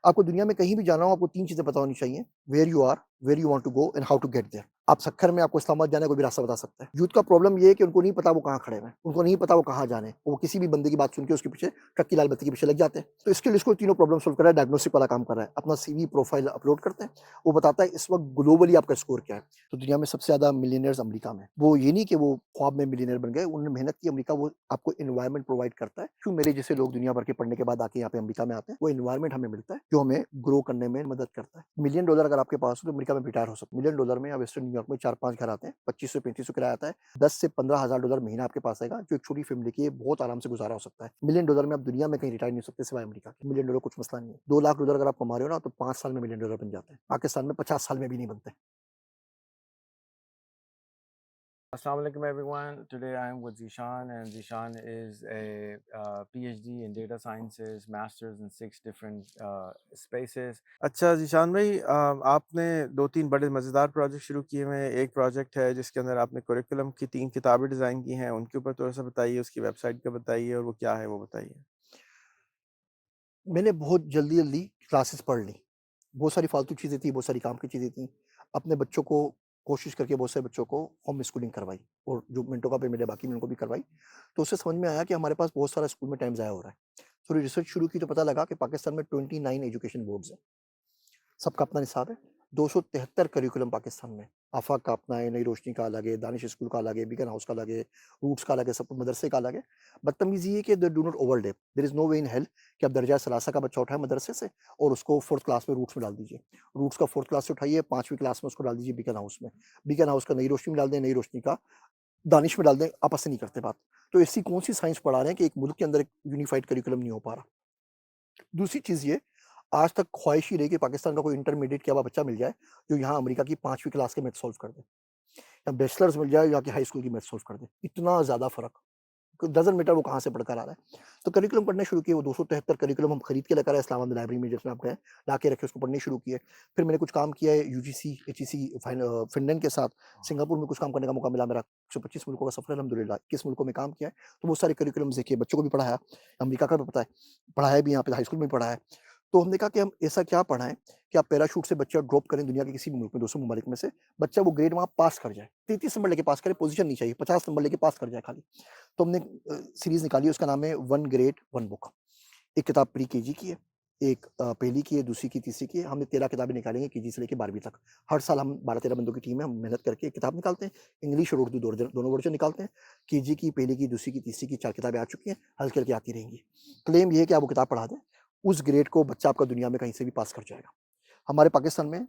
आपको दुनिया में कहीं भी जाना हो, आपको 3 चीज़ें पता होनी चाहिए, where you are, where you want to go and how to get there. आप सक्खर में आपको इस्लामाबाद जाना है, कोई भी रास्ता बता सकता है। यूथ का प्रॉब्लम ये है कि उनको नहीं पता वो कहाँ खड़े हुए हैं, उनको नहीं पता वो कहाँ जाने हैं। वो किसी भी बंदे की बात सुन के उसके पीछे ट्रक की लाल बत्ती के पीछे लग जाते हैं। तो इसके लिए इसको तीनों प्रॉब्लम सॉल्व कर रहा है, डायग्नोस्टिक वाला काम कर रहा है। अपना सीवी प्रोफाइल अपलोड करते हैं, वो बताता है इस वक़्त ग्लोबली आपका स्कोर क्या है। तो दुनिया में सबसे ज़्यादा मिलियनेयर्स अमेरिका में। वो ये नहीं कि वो ख्वाब में मिलियनेयर बन गए, उन्होंने मेहनत की। अमेरिका वो आपको एनवायरनमेंट प्रोवाइड करता है। क्यों मेरे जैसे लोग दुनिया भर के पढ़ने के बाद आके यहाँ पे अमेरिका में आते हैं, वो एनवायरनमेंट हमें मिलता है, जो हमें ग्रो करने में मदद करता है। मिलियन डॉलर अगर आपके पास हो तो अमेरिका में रिटायर हो सकते हैं। मिलियन डॉलर में या वेस्टर्न न्यूयॉर्क में 4-5 घर आते हैं, 2500-3500 किराया आता है, 10 से 15,000 डॉलर महीना आपके पास आएगा, जो एक छोटी फैमिली के लिए बहुत आराम से गुजारा हो सकता है। मिलियन डॉलर में आप दुनिया में कहीं रिटायर नहीं हो सकते सिवाय अमेरिका के। मिलियन डॉलर कुछ मसला नहीं है। 2 लाख डॉलर अगर आप कमा रहे हो ना, तो 5 साल में मिलियन डॉलर बन जाते हैं। पाकिस्तान में 50 साल में भी नहीं बनते। Assalamu alaikum everyone. Today I am with Zishan and Zishan is a PhD in data sciences, masters in 6 different spaces. अच्छा ज़ीशान भाई आपने 2-3 बड़े मज़ेदार प्रोजेक्ट शुरू किए हुए हैं। एक प्रोजेक्ट है जिसके अंदर आपने करिकुलम की 3 किताबें डिज़ाइन की हैं, उनके ऊपर थोड़ा-सा बताइए, उसकी वेबसाइट का बताइए और वो क्या है वो बताइए? मैंने बहुत जल्दी-जल्दी क्लासेस पढ़ ली। बहुत सारी फालतू चीज़ें थी, बहुत सारी काम की चीज़ें थी। अपने बच्चों को कोशिश करके बहुत सारे बच्चों को होम स्कूलिंग करवाई और जो मिनटों का पेमेंट है बाकी में उनको भी करवाई। तो उससे समझ में आया कि हमारे पास बहुत सारा स्कूल में टाइम ज़ाया हो रहा है। थोड़ी रिसर्च शुरू की तो पता लगा कि पाकिस्तान में 29 एजुकेशन बोर्ड्स हैं। सबका अपना निसाब है। 273 करिकुलम पाकिस्तान में। आफ़ाक का अपना है, नई रोशनी का अलग है, दानिश स्कूल का अलग है, बीकन हाउस का अलग है, रूट्स का अलग है, सब मदरसे का अलग है। बदतमीज़ी ये है कि they do not overlap. There is no way in hell कि आप दर्जा सलासा का बच्चा उठाएँ मदरसे से और उसको 4th क्लास में रूट्स में डाल दीजिए। रूट्स का 4th क्लास से उठाइए, 5वीं क्लास में उसको डाल दीजिए बीकन हाउस में। बीकन हाउस का नई रोशनी में डाल दें, नई रोशनी का दानिश में डाल दें, आपस से नहीं करते बात। तो ऐसी कौन-सी साइंस पढ़ा रहे हैं कि एक मुल्क के अंदर एक यूनिफाइड करिकुलम नहीं हो पा रहा। दूसरी चीज़ ये, आज तक ख्वाहिश ही रही कि पाकिस्तान का कोई इंटरमीडिएट किया हुआ बच्चा मिल जाए, जो यहाँ अमेरिका की 5वीं क्लास के मैथ सॉल्व कर दे, या बैचलर्स मिल जाए, यहाँ की हाई स्कूल की मैथ सॉल्व कर दे। इतना ज़्यादा फ़र्क। डज़न्ट मैटर वो कहाँ से पढ़कर आ रहा है। तो करिकुलम पढ़ने शुरू किए, वो 273 करिकुलम हम खरीद के लेकर आए इस्लामाबाद लाइब्रेरी में जिसमें आप गए, ला के रखे, उसको पढ़ने शुरू किए। फिर मैंने कुछ काम किया है यूजीसी, एचईसी फिनलैंड के साथ, सिंगापुर में कुछ काम करने का मौका मिला मेरा। 125 मुल्कों का सफ़र है अल्हम्दुलिल्लाह, 21 मुल्कों में काम किया है। तो बहुत सारे करिकुलम्स देखे, बच्चों को भी पढ़ाया, अमेरिका का भी पता है, पढ़ाया भी यहाँ पे हाई स्कूल में भी पढ़ाया है। तो हमने कहा कि हम ऐसा क्या पढ़ाएँ कि आप पैराशूट से बच्चा ड्रॉप करें दुनिया के किसी भी मुल्क में, 200 ममालिक में से, बच्चा वो ग्रेड वहाँ पास कर जाए। 33 नंबर लेके पास करे, पोज़ीशन नहीं चाहिए, 50 नंबर लेके पास कर जाए खाली। तो हमने सीरीज़ निकाली, उसका नाम है वन ग्रेड वन बुक। एक किताब प्री केजी की है, एक पहली की है, दूसरी की, तीसरी की है। हमने 13 किताबें निकालेंगे केजी से लेके 12वीं तक। हर साल हम 12-13 बंदों की टीम है, हम मेहनत करके एक किताब निकालते हैं। इंग्लिश और उर्दू दोनों वर्ज़न निकालते हैं। केजी की, पहली की, दूसरी की, तीसरी की 4 किताबें आ चुकी हैं, हल्की-हल्की आती रहेंगी। क्लेम ये है कि आप वो किताब पढ़ा दें, उस ग्रेड को बच्चा आपका दुनिया में कहीं से भी पास कर जाएगा। हमारे पाकिस्तान में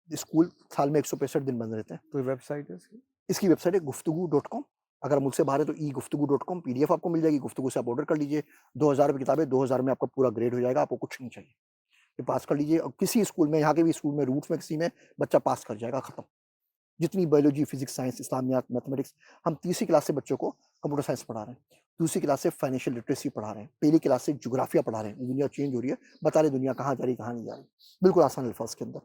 स्कूल साल में 165 दिन बंद रहते हैं। कोई वेबसाइट है इसकी? इसकी वेबसाइट है गुफ्तगू.कॉम। अगर आप मुझसे बाहर हैं तो ई-गुफ्तगू.कॉम पीडीएफ आपको मिल जाएगी, गुफ्तगू से आप ऑर्डर कर लीजिए। ₹2000 की किताब है, 2000 में आपका पूरा ग्रेड हो जाएगा, आपको कुछ नहीं चाहिए। ये पास कर लीजिए और किसी स्कूल में, यहाँ के भी स्कूल में, रूट्स में किसी में बच्चा पास कर जाएगा, खत्म। जितनी बायोलॉजी, फिज़िक्स, साइंस, इस्लामियात, मैथमेटिक्स, हम तीसरी क्लास से बच्चों को कंप्यूटर साइंस पढ़ा रहे हैं। दूसरी क्लास से फाइनेंशियल लिटरेसी पढ़ा रहे हैं। पहली क्लास से ज्योग्राफिया पढ़ा रहे हैं। दुनिया चेंज हो रही है, बता रहे हैं दुनिया कहाँ जा रही है, कहाँ नहीं जा रही। बिल्कुल आसान अल्फाज़ के अंदर।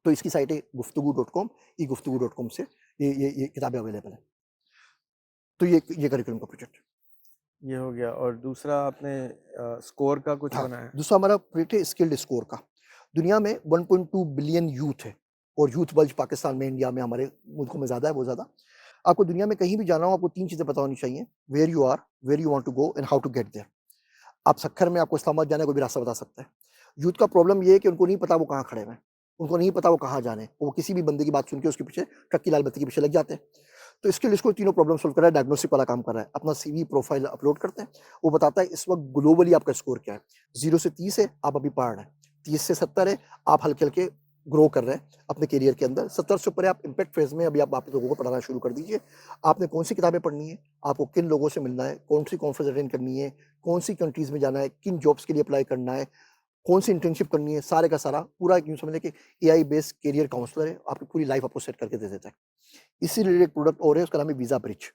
तो इसकी साइट है गुफ्तगू.कॉम, ई-गुफ्तगू.कॉम से ये किताबें अवेलेबल हैं। तो ये करिकुलम का प्रोजेक्ट। ये हो गया और दूसरा आपने स्कोर का कुछ हाँ, बनाया है? दूसरा हमारा प्रोजेक्ट है स्किल्ड स्कोर का। दुनिया में 1.2 बिलियन यूथ है और यूथ बल्ज पाकिस्तान में, इंडिया में, हमारे मुल्कों में ज़्यादा है, बहुत ज़्यादा। आपको दुनिया में कहीं भी जाना हो, आपको 3 चीज़ें पता होनी चाहिए, where you are, where you want to go and how to get there. आप सक्खर में आपको इस्लामाबाद जाना है, कोई भी रास्ता बता सकता है। यूथ का प्रॉब्लम ये है कि उनको नहीं पता वो कहाँ खड़े हुए हैं। उनको नहीं पता वो कहाँ जाने हैं। वो किसी भी बंदे की बात सुन के उसके पीछे ट्रक की लाल बत्ती के पीछे लग जाते हैं। तो इसके लिए इसको तीनों प्रॉब्लम सॉल्व कर रहा है, डायग्नोस्टिक वाला काम कर रहा है। अपना सीवी प्रोफाइल अपलोड करते हैं, वो बताता है इस वक़्त ग्लोबली आपका स्कोर क्या है। 0 से 30 है, आप अभी पढ़ रहे हैं। 30 से 70 है, आप हल्के-हल्के ग्रो कर रहे हैं अपने करियर के अंदर। 70 से ऊपर है, आप इम्पैक्ट फेज़ में, अभी आप वापस लोगों को पढ़ाना शुरू कर दीजिए। आपने कौन-सी किताबें पढ़नी है, आपको किन लोगों से मिलना है, कौन-सी कॉन्फ्रेंस अटेंड करनी है, कौन-सी कंट्रीज़ में जाना है, किन जॉब्स के लिए अप्लाई करना है, कौन-सी इंटर्नशिप करनी है, सारे का सारा पूरा एक यूँ समझ लें कि एआई बेस्ड करियर काउंसलर है, आपकी पूरी लाइफ़ आपको सेट करके दे देता है। इसी रिलेटेड एक प्रोडक्ट और है, उसका नाम है वीज़ा ब्रिज।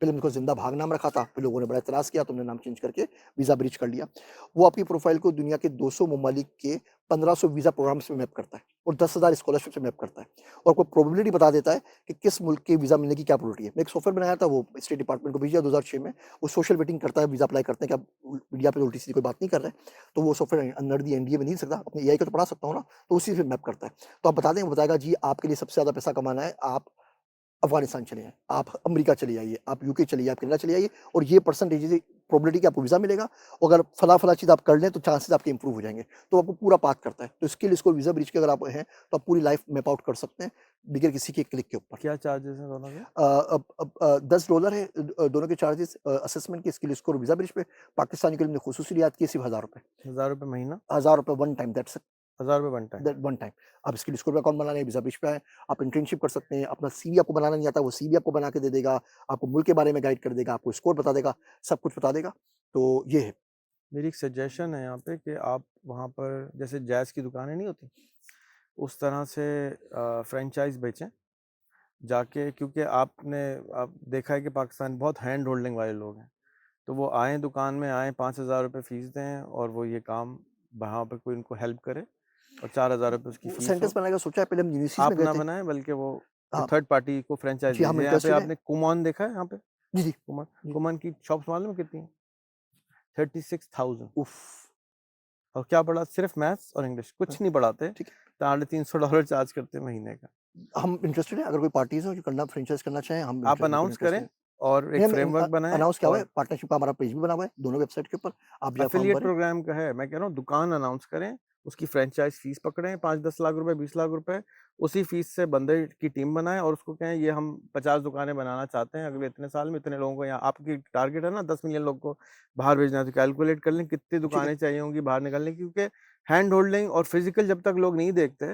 पहले उनको ज़िंदा भाग नाम रखा था, फिर लोगों ने बड़ा एतराज़ किया तो हमने नाम चेंज करके वीज़ा ब्रिज कर लिया। वो आपकी प्रोफ़ाइल को दुनिया के 200 ममालिक के 1500 वीज़ा प्रोग्राम्स में मैप करता है और 10,000 स्कॉलरशिप से मैप करता है और आपको प्रोबेबिलिटी बता देता है कि किस मुल्क के वीज़ा मिलने की क्या प्रोबेबिलिटी है। मैं एक सॉफ्टवेयर बनाया था, वो स्टेट डिपार्टमेंट को भेज दिया 2006 में। वो सोशल वेटिंग करता है, वीज़ा अप्लाई करते हैं कि आप मीडिया पे उल्टी-सीधी कोई बात नहीं कर रहे हैं। तो वो सॉफ्टवेयर अंडर द एनडीए में नहीं सकता, अपने एआई को तो पढ़ा सकता हूँ ना, तो उसी से मैप करता है। तो आप बता दें, वो बताएगा जी आपके लिए सबसे ज़्यादा पैसा कमाना है, आप अफ़गानिस्तान चले जाएँ, आप अमेरिका चले जाइए, आप यूके चले जाइए, आप कनाडा चले जाइए और ये परसेंटेज है प्रोबेबिलिटी कि आपको वीज़ा मिलेगा और अगर फला-फला चीज़ आप कर लें तो चांसेस आपके इंप्रूव हो जाएँगे। तो आपको पूरा पाथ करता है। तो स्किल स्कोर वीज़ा ब्रिज के अगर आप हैं, तो आप पूरी लाइफ़ मैप आउट कर सकते हैं, बगैर किसी के क्लिक के ऊपर। क्या चार्जेस हैं दोनों के? अब $10 है दोनों के चार्जेस असेसमेंट के स्किल स्कोर वीज़ा ब्रिज पे। पाकिस्तानी के लिए हमने खुसूसी रियायत की है सिर्फ़ ₹1000 ₹1000 महीना? ₹1000 one time that's it. ₹1000 one time. That one time. आप स्किल स्कोर पे अकाउंट बनाने वीज़ा ब्रिज पे आएँ, आप इंटर्नशिप कर सकते हैं, अपना सीवी आपको बनाना नहीं आता, वो सीवी आपको बना के दे देगा, आपको मुल्क के बारे में गाइड कर देगा, आपको स्कोर बता देगा, सब कुछ बता देगा। तो ये है। मेरी एक सजेशन है यहाँ पे कि आप वहाँ पर जैसे जैज़ की दुकानें नहीं होती, उस तरह से फ्रेंचाइज़ बेचें जाके, क्योंकि आप देखा है कि पाकिस्तान बहुत हैंड होल्डिंग वाले लोग हैं। तो वो आएँ दुकान में आएँ, ₹5000 फ़ीस दें और वो ये काम वहाँ पे कोई उनको हेल्प करे और ₹4000 उसकी वो फ़ीस सेंटेंस हो। बनाने का सोचा है, पहले हम यूनिवर्सिटीज़ में आप गए ना थे। बनाएँ बल्कि वो कोई हाँ, थर्ड पार्टी को फ्रेंचाइज़ जी हम दीजिए। यहाँ पे इंटरेस्टेड हैं। आपने कुमान देखा है यहाँ पे? जी, जी। कुमान जी। कुमान की शॉप्स मालूम है कितनी हैं? 36,000। उफ़! और क्या पढ़ा? सिर्फ़ मैथ्स और इंग्लिश, हाँ, कुछ नहीं पढ़ाते। ठीक है। $350 चार्ज करते हैं महीने का। हम इंटरेस्टेड हैं, अगर कोई पार्टीज़ हो जो करना फ्रेंचाइज़ करना चाहें, हम आप बिल्कुल अनाउंस इंटरेस्टेड करें हैं। और नहीं एक हम फ्रेमवर्क बनाएँ अनाउंस किया हुआ है, और पार्टनरशिप का हमारा पेज भी बना हुआ है, दोनों वेबसाइट के ऊपर। आप जाके फॉर्म एफ़िलिएट भरें। प्रोग्राम का है। मैं कह रहा हूँ दुकान अनाउंस करें, उसकी फ्रैंचाइज़ फ़ीस पकड़ें 5-10 लाख रुपए, 20 लाख रुपए, उसी फ़ीस से बंदे की टीम बनाएँ और उसको कहें ये हम 50 दुकानें बनाना चाहते हैं, अगले इतने साल में इतने लोगों को यहाँ आपकी टारगेट है ना 10 मिलियन लोग को बाहर भेजना है, तो कैलकुलेट कर लें कितनी ठीक है। दुकानें चाहिए होंगी बाहर निकलने की, क्योंकि हैंड होल्डिंग और फिज़िकल जब तक लोग नहीं देखते,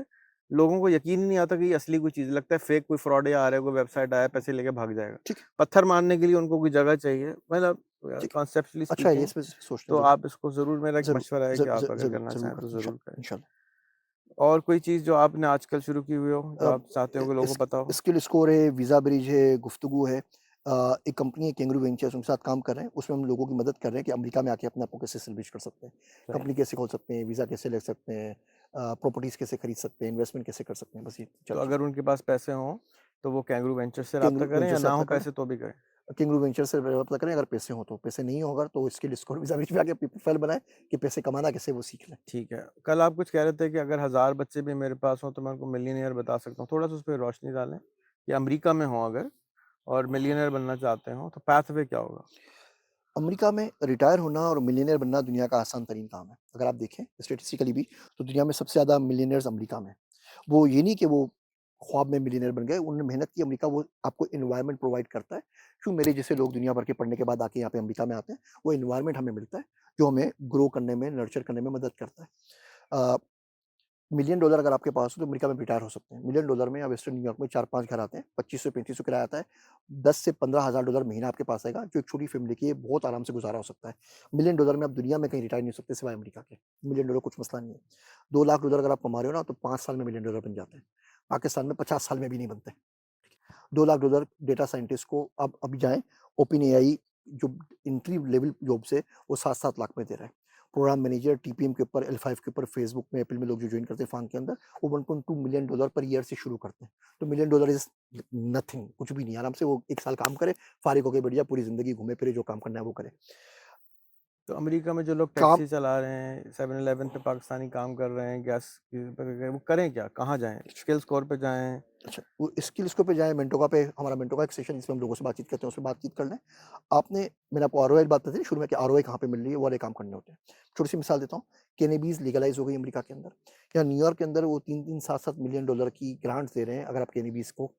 लोगों को यकीन ही नहीं आता कि ये असली कोई चीज़ है। लगता है फेक कोई फ्रॉड या आ रहा है, कोई वेबसाइट आया, पैसे लेके भाग जाएगा। ठीक है, पत्थर मारने के लिए उनको कोई जगह चाहिए, मतलब ठीक है। कॉन्सेप्चुअली अच्छा है, ये स्पीकिंग। इस पे सोचना तो ज़रूर, आप इसको ज़रूर, मेरा एक ज़रूर, मशवरा है कि आप अगर ज़रूर, करना ज़रूर चाहें तो करते हैं ज़रूर करें। इंशाल्लाह। और कोई चीज़ जो आपने आजकल शुरू की हुई हो, जो अब आप चाहते हो कि लोगों इस को पता हो? स्किल स्कोर है, वीज़ा ब्रिज है, गुफ्तगू है। एक कंपनी है कैंगरू वेंचर्स, उनके साथ काम कर रहे हैं। उसमें हम लोगों की मदद कर रहे हैं कि अमेरिका में आके अपने आप को कैसे एस्टेब्लिश कर सकते हैं। सही। कंपनी कैसे खोल सकते हैं, वीज़ा कैसे ले सकते हैं, प्रॉपर्टीज़ कैसे खरीद सकते हैं, इन्वेस्टमेंट कैसे कर सकते हैं, बस ये 4 तो चीज़ें। अगर उनके पास पैसे हों, तो वो कैंगरू वेंचर्स से राब्ता कैंगरू करें वेंचर या से ना रब्ता हो कर लें। पैसे तो भी करें? कैंगरू वेंचर से रब्ता करें अगर पैसे हों तो। पैसे नहीं हो अगर तो स्किल स्कोर वीज़ा ब्रिज पे आके अपनी प्रोफाइल बनाएँ कि पैसे कमाना कैसे वो सीख लें। ठीक है। कल आप कुछ कह रहे थे कि अगर 1000 बच्चे भी मेरे पास हों, तो मैं उनको मिलियनेयर बता सकता हूँ। थोड़ा-सा उस पे रोशनी डालें कि अमेरिका में हों अगर और मिलियनेयर बनना चाहते हों, तो पाथवे क्या होगा? अमेरिका में रिटायर होना और मिलियनेयर बनना दुनिया का आसान तरीन काम है। अगर आप देखें स्टैटिस्टिकली भी तो दुनिया में सबसे ज़्यादा मिलियनेयर्स अमेरिका में हैं। वो ये नहीं कि वो ख्वाब में मिलियनेयर बन गए, उन्होंने मेहनत की। अमेरिका वो आपको एनवायरनमेंट प्रोवाइड करता है। क्यों मेरे जैसे लोग दुनिया भर के पढ़ने के बाद आके यहाँ पे अमेरिका में आते हैं, वो एनवायरनमेंट हमें मिलता है, जो हमें ग्रो करने में, नर्चर करने में मदद करता है। अ मिलियन डॉलर अगर आपके पास हो तो अमेरिका में रिटायर हो सकते हैं। मिलियन डॉलर में या वेस्टर्न न्यूयॉर्क में 4-5 घर आते हैं, 2500-3500 किराया आता है। 10 से 15,000 डॉलर महीना आपके पास आएगा, जो एक छोटी फैमिली के लिए बहुत आराम से गुज़ारा हो सकता है। मिलियन डॉलर में आप दुनिया में कहीं रिटायर नहीं हो सकते सिवाय अमेरिका के। मिलियन डॉलर कुछ मसला नहीं है। 2 लाख डॉलर अगर आप कमा रहे हो ना तो 5 साल में मिलियन डॉलर बन जाते हैं। पाकिस्तान में 50 साल में भी नहीं बनते। 2 लाख डॉलर डेटा साइंटिस्ट को आप अभी जाएँ, ओपन एआई जो एंट्री लेवल जॉब्स है, वो 7-7 लाख में दे रहा है। प्रोग्राम मैनेजर टीपीएम के ऊपर, एल5 के ऊपर, फेसबुक में, एप्पल में लोग जो जॉइन करते हैं फार्म के अंदर, वो 1.2 मिलियन डॉलर पर ईयर से शुरू करते हैं। तो मिलियन डॉलर इज़ नथिंग, कुछ भी नहीं। आराम से वो 1 साल काम करे, फारिग होके बैठ जाए, पूरी ज़िंदगी घूमे-फिरे, जो काम करना है वो करे। तो अमेरिका में जो लोग काम टैक्सी चला रहे हैं, 7-इलेवन पे पाकिस्तानी काम कर रहे हैं, गैस की पे वो करें क्या? कहाँ जाएँ? स्किल स्कोर पे जाएँ? अच्छा, वो स्किल्स के पे जाएँ, मेंटोका पे हमारा मेंटोका एक सेशन जिसमें हम लोगों से बातचीत करते हैं, उसमें बातचीत कर लें। आपने मैंने आपको आरओआई की बात बताई थी शुरू में कि आरओआई कहाँ पे मिल रही है, वो वाले काम करने होते हैं। छोटी-सी मिसाल देता हूँ, कैनबिस लीगलाइज़ हो गई अमेरिका के अंदर। या न्यूयॉर्क के अंदर वो 3-3 7-7 मिलियन डॉलर की ग्रांट्स दे रहे हैं, अगर आप कैनबिस को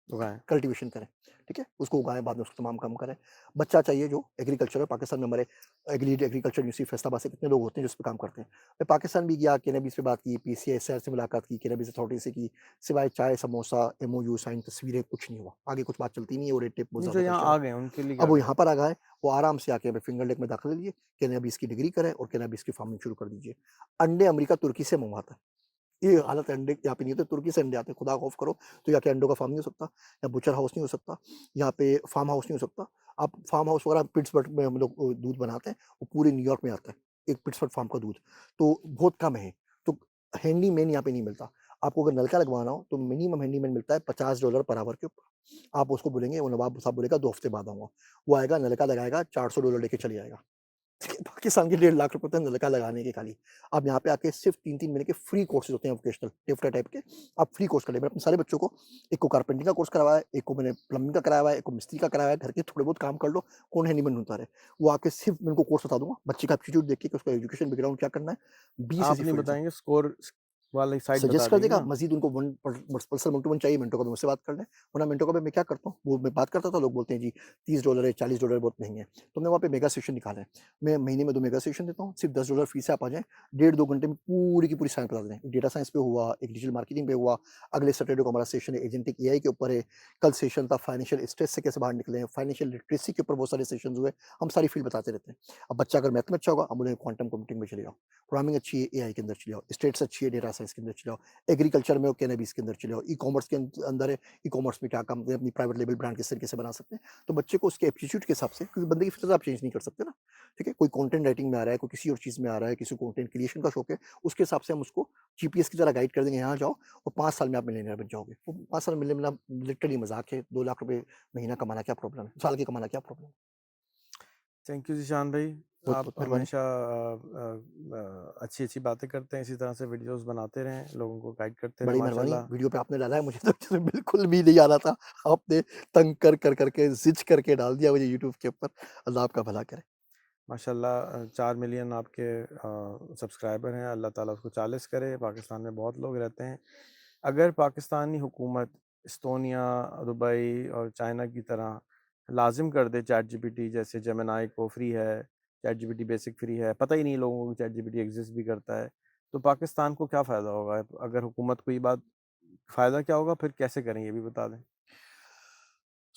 उगाएँ। कल्टीवेशन करें, ठीक है? उसको उगाएँ, बाद में उसको तमाम काम करें। बच्चा चाहिए जो एग्रीकल्चर है, पाकिस्तान में हमारे एग्रीकल्चर यूनिवर्सिटी फैसलाबाद से कितने लोग होते हैं जो इस पे काम करते हैं। मैं पाकिस्तान भी गया, कैनबिस पे बात की, पीसीआईएसआर से मुलाकात की, कैनबिस अथॉरिटी से की, सिवाय चाय, समोसा, एमओयू, साइन, तस्वीरें, कुछ नहीं हुआ। आगे कुछ बात चलती नहीं है, वो रेड टेप बहुत नहीं, जो ज़्यादा यहाँ कल्चर है। आ गए हैं, उनके लिए अब क्या वो यहाँ करें? पर आ गए, वो आराम से आके फिंगर लेक में दाखिला लीजिए, कैनबिस की डिग्री करें और कैनबिस की फार्मिंग शुरू कर दीजिए। अंडे अमेरिका तुर्की से मँगवाता है। ये हालत है, अंडे यहाँ पे नहीं होते, तुर्की से अंडे आते हैं, खुदा खौफ करो, तो यहाँ के अंडों का फार्म नहीं हो सकता, यहाँ बुचर हाउस नहीं हो सकता, यहाँ पे फार्म हाउस नहीं हो सकता। आप फार्म हाउस वगैरह पिट्सबर्ग में हम लोग दूध बनाते हैं, वो पूरे न्यूयॉर्क में आता है, एक पिट्सबर्ग फार्म का दूध, तो बहुत कम है। तो हैंडीमैन यहाँ पे नहीं मिलता। आपको अगर नलका लगवाना हो, तो मिनिमम हैंडीमैन मिलता है $50 पर आवर के ऊपर। आप उसको बोलेंगे, वो नवाब साहब बोलेगा 2 हफ्ते बाद आऊँगा। वो आएगा, नलका लगाएगा, $400 लेके चले जाएगा। पाकिस्तान के 1.5 लाख रुपए होते हैं नलका लगाने के खाली। आप यहाँ पे आके सिर्फ़ 3-3 महीने के फ्री कोर्सेज़ होते हैं वोकेशनल, टिफ़्टा टाइप के, आप फ्री कोर्स कर लें। मैंने अपने सारे बच्चों को, एक को कारपेंटरिंग का कोर्स करवाया है, एक को मैंने प्लम्बिंग का कराया हुआ है, एक को मिस्त्री का कराया है, घर के थोड़े बहुत काम कर लो, कौन हैंडीमैन ढूँढता रहे। वो आके सिर्फ़ मैं उनको कोर्स बता दूँगा, बच्चे का एप्टीट्यूड देख के कि उसका एजुकेशन बैकग्राउंड क्या करना है, 20 आप ऐसी नहीं फील्ड्स हैं। बताएँगे, स्कोर वाली साइट सजेस्ट बता कर देंगे देगा, ना? मज़ीद उनको वन पर पर्सनल 1 टू 1 चाहिए, मिनटों का भी मुझसे बात कर लें, वरना मिनटों का भी मैं क्या करता हूँ, वो मैं बात करता था, लोग बोलते हैं जी $30 है, $40 बहुत महँगे हैं, तो हमने वहाँ पे मेगा सेशन निकाले हैं। मैं महीने में 2 मेगा सेशन देता हूँ, सिर्फ $10 फीस है, आप आ जाएँ, डेढ़ 2 घंटे में पूरी की पूरी साइंस बता दें। एक डेटा साइंस पे हुआ, एक डिजिटल मार्केटिंग पे हुआ, अगले सैटरडे को हमारा सेशन है एजेंटिक एआई के ऊपर है, कल सेशन था फाइनेंशियल स्ट्रेस से कैसे बाहर निकलें, फाइनेंशियल लिटरेसी के ऊपर बहुत सारे सेशंस हुए, हम सारी फील्ड बताते रहते हैं। अब बच्चा अगर मैथ में अच्छा होगा, हम बोलेंगे क्वांटम कंप्यूटिंग में चले जाओ, प्रोग्रामिंग अच्छी है, एआई के अंदर चले जाओ, स्टेट्स अच्छी है, डेटा साइंस के अंदर चले जाओ, एग्रीकल्चर में हो, कैनबिस के अंदर चले जाओ, ई-कॉमर्स के अंदर है, ई-कॉमर्स में क्या काम है, अपनी प्राइवेट लेबल ब्रांड किस तरीके से बना सकते हैं। तो बच्चे को उसके एप्टीट्यूड के हिसाब से, क्योंकि बंदे की फितरत आप चेंज नहीं कर सकते ना, ठीक है? कोई कंटेंट राइटिंग में आ रहा है, कोई किसी और चीज़ में आ रहा है, किसी को कंटेंट क्रिएशन का शौक है, उसके हिसाब से हम उसको जीपीएस की तरह गाइड कर देंगे, यहाँ जाओ और 5 साल में आप मिलियनेयर बन जाओगे। वो 5 साल में मिलना लिटरली मज़ाक है, 2 लाख रुपए महीना कमाना क्या प्रॉब्लम है? साल के कमाना क्या प्रॉब्लम है? थैंक यू ज़ीशान भाई। आप बहुत-बहुत मेहरबानी। हमेशा अच्छी-अच्छी बातें करते हैं, इसी तरह से वीडियोज़ बनाते रहें, लोगों को गाइड करते रहें बड़ी मेहरबानी, माशाल्लाह। वीडियो पे आपने डाला है, मुझे तो इसमें बिल्कुल भी नहीं आ रहा था। आपने तंग कर के, ज़िच करके डाल दिया मुझे यूट्यूब के ऊपर। अल्लाह आपका भला करे। माशाल्लाह 4 मिलियन आपके सब्सक्राइबर हैं, अल्लाह ताला उसको 40 करे। पाकिस्तान में बहुत लोग रहते हैं। अगर पाकिस्तानी हुकूमत एस्तोनिया, दुबई और चाइना की तरह लाज़िम कर दे चैट जीपीटी जैसे जेमिनी को फ्री है, चैट जीपीटी बेसिक फ्री है, पता ही नहीं लोगों को चैट जीपीटी एग्ज़िस्ट भी करता है, तो पाकिस्तान को क्या फ़ायदा होगा? अगर हुकूमत को ये बात फ़ायदा क्या होगा, फिर कैसे करें ये भी बता दें?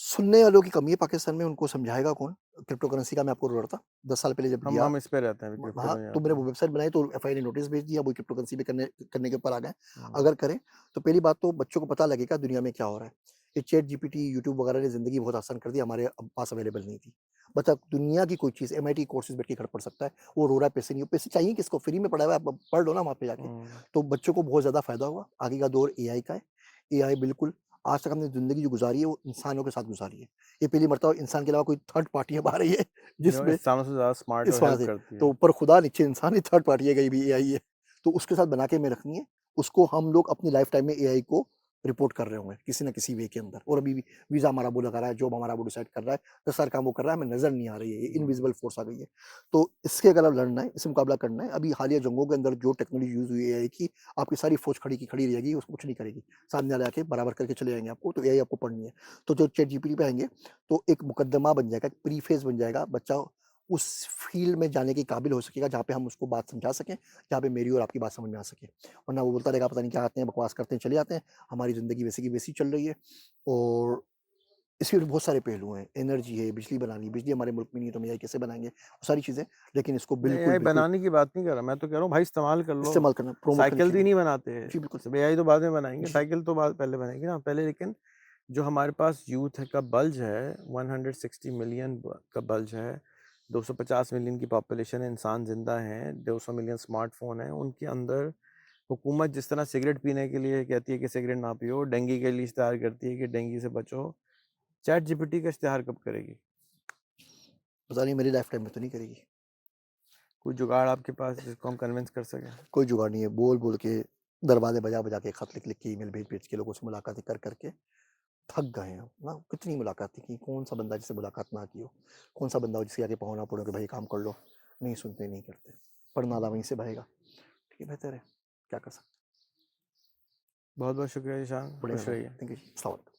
सुनने वालों की कमी है पाकिस्तान में, उनको समझाएगा कौन? क्रिप्टो करेंसी का मैं आपको रटा था, 10 साल पहले जब गया, हम इस पे रहते हैं, अभी क्रिप्टो हाँ, में नहीं तो आते मैंने वो हैं। वेबसाइट बनाई तो एफआई ने नोटिस भेज दिया, वो क्रिप्टो करेंसी पे करने करने के ऊपर आ गए। हुँ। अगर करें, तो पहली बात तो बच्चों को पता लगेगा दुनिया में क्या हो रहा है। ये चैट जीपीटी, यूट्यूब वगैरह ने ज़िंदगी बहुत आसान कर दी, हमारे पास अवेलेबल नहीं थी। बच्चा दुनिया की कोई चीज़ एमआईटी कोर्सेज़ बैठ के घर पढ़ सकता है, वो रो रहा है पैसे नहीं, पैसे चाहिए किसको? फ्री में पढ़ा हुआ है, आप पढ़ लो ना वहाँ पे जाके। हुँ। तो बच्चों को बहुत ज़्यादा फ़ायदा हुआ, आगे का दौर एआई का है। एआई बिल्कुल आज तक हमने ज़िंदगी जो गुज़ारी है, वो इंसानों के साथ गुज़ारी है। ये पहली मर्तबा इंसान के अलावा कोई थर्ड पार्टी अब आ रही है, जो जिसमें इंसानों से ज़्यादा स्मार्ट इस और वजह हेल्प से, करती तो है। ऊपर खुदा नीचे इंसान, ये थर्ड पार्टी है, कहीं भी एआई है। तो उसके साथ बना के हमें रखनी है। उसको हम लोग अपनी लाइफ टाइम में एआई को रिपोर्ट कर रहे होंगे, किसी न किसी वे के अंदर, और अभी भी वीज़ा हमारा वो लगा रहा है, जॉब हमारा वो डिसाइड कर रहा है, तो सारा काम वो कर रहा है, हमें नज़र नहीं आ रही है, ये हुँ। इनविजिबल फ़ोर्स आ गई है। तो इसके अगर लड़ना है, इससे मुकाबला करना है, अभी हालिया जंगों के अंदर जो टेक्नोलॉजी यूज़ हुई है एआई की, आपकी सारी फ़ौज खड़ी की खड़ी रहेगी, उसको कुछ नहीं करेगी। सामने वाले आके बराबर करके चले जाएँगे आपको, तो एआई आपको पढ़नी है। तो जो चैट जीपीटी पे आएँगे, तो एक मुकद्दमा बन जाएगा, एक प्रीफ़ेस बन जाएगा, बच्चा उस फ़ील्ड में जाने के काबिल हो सकेगा, जहाँ पे हम उसको बात समझा सकें, जहाँ पे मेरी और आपकी बात समझ में आ सके। वरना वो बोलता रहेगा, पता नहीं क्या आते हैं, बकवास करते हैं, चले जाते हैं, हमारी ज़िंदगी वैसे की वैसी चल रही है। और इसके भी बहुत सारे पहलू हैं, एनर्जी है, बिजली बनानी, बिजली हमारे मुल्क में नहीं है, तो हम एआई कैसे बनाएँगे? वो सारी चीज़ें, लेकिन इसको मैं बिल्कुल, एआई बिल्कुल बनाने की बात नहीं कर रहा, मैं तो कह रहा हूँ भाई इस्तेमाल कर लो। इस्तेमाल करना, प्रमोट करने साइकिल के भी लिए। नहीं बनाते, जी, बिल्कुल। सब एआई तो बाद में बनाएँगे, जी, साइकिल तो बाद पहले बनेगी ना पहले। लेकिन जो हमारे पास यूथ है का बल्ज है, 160 मिलियन का बल्ज है, 250 मिलियन की पॉपुलेशन है, इंसान जिंदा हैं, 200 मिलियन स्मार्टफोन है, उनके अंदर हुकूमत जिस तरह सिगरेट पीने के लिए कहती है कि सिगरेट ना पियो, डेंगू के लिए इश्तेहार करती है कि डेंगू से बचो, चैट जीपीटी का इश्तेहार कब करेगी? पता नहीं मेरी लाइफ़ टाइम में तो नहीं करेगी। कोई जुगाड़ आपके पास जिसको हम कन्विंस कर सकें? कोई जुगाड़ नहीं है, बोल-बोल के, दरवाज़े बजा-बजा के, खत लिख-लिख के, ईमेल भेज-भेज के, लोगों से मुलाकातें कर के थक गए हैं ना, कितनी मुलाकातें की, कौन-सा बंदा जिससे मुलाकात ना की हो, कौन-सा बंदा हो जिसके आगे पाँव ना पड़े कि भाई ये काम कर लो, नहीं सुनते, नहीं करते, पर नाला वहीं से बहेगा, ठीक है, बेहतर है, क्या कर सकते बहुत बहुत शुक्रिया ईशान, हैं, बड़ी खुश मेहरबानी, रहिए। थैंक यू जी, अस्सलाम वालेकुम।